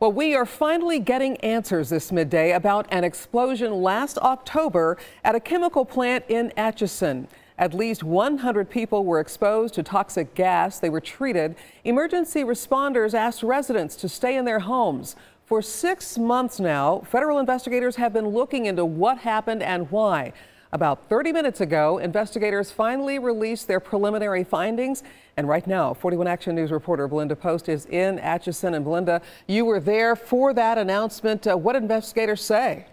Well, we are finally getting answers this midday about an explosion last October at a chemical plant in Atchison. At least 100 people were exposed to toxic gas. They were treated. Emergency responders asked residents to stay in their homes. For 6 months now, federal investigators have been looking into what happened and why. About 30 minutes ago, investigators finally released their preliminary findings. And right now, 41 Action News reporter Belinda Post is in Atchison. And Belinda, you were there for that announcement. What did investigators say?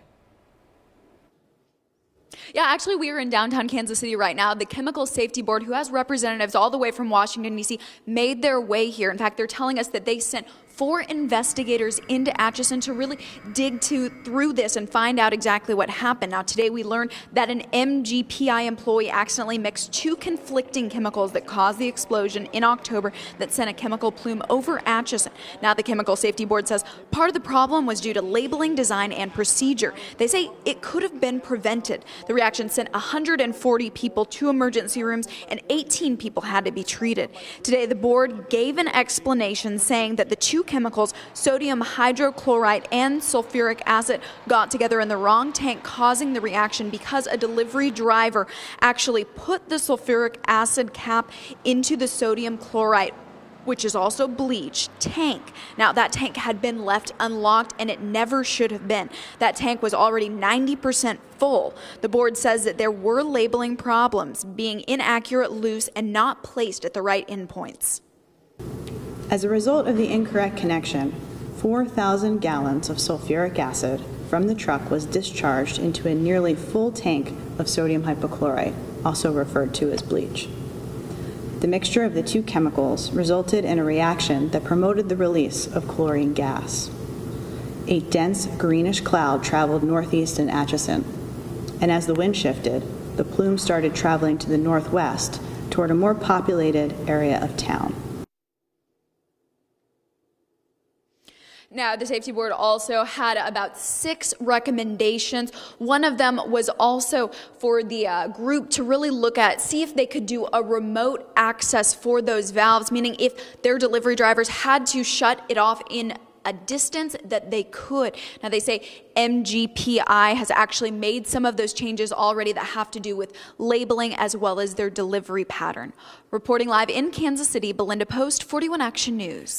Yeah, actually, we are in downtown Kansas City right now. The Chemical Safety Board, who has representatives all the way from Washington, D.C., made their way here. In fact, they're telling us that they sent 4 investigators into Atchison to really dig through this and find out exactly what happened. Now, today we learned that an MGPI employee accidentally mixed 2 conflicting chemicals that caused the explosion in October that sent a chemical plume over Atchison. Now, the Chemical Safety Board says part of the problem was due to labeling, design, and procedure. They say it could have been prevented. The reaction sent 140 people to emergency rooms and 18 people had to be treated. Today, the board gave an explanation saying that the 2 chemicals, sodium hydrochloride and sulfuric acid, got together in the wrong tank, causing the reaction because a delivery driver actually put the sulfuric acid cap into the sodium chloride, which is also bleach, tank. Now, that tank had been left unlocked and it never should have been. That tank was already 90% full. The board says that there were labeling problems, being inaccurate, loose, and not placed at the right endpoints. As a result of the incorrect connection, 4,000 gallons of sulfuric acid from the truck was discharged into a nearly full tank of sodium hypochlorite, also referred to as bleach. The mixture of the 2 chemicals resulted in a reaction that promoted the release of chlorine gas. A dense greenish cloud traveled northeast in Atchison, and as the wind shifted, the plume started traveling to the northwest toward a more populated area of town. Now, the Safety Board also had about 6 recommendations. One of them was also for the group to really look at, see if they could do a remote access for those valves, meaning if their delivery drivers had to shut it off in a distance that they could. Now, they say MGPI has actually made some of those changes already that have to do with labeling as well as their delivery pattern. Reporting live in Kansas City, Belinda Post, 41 Action News.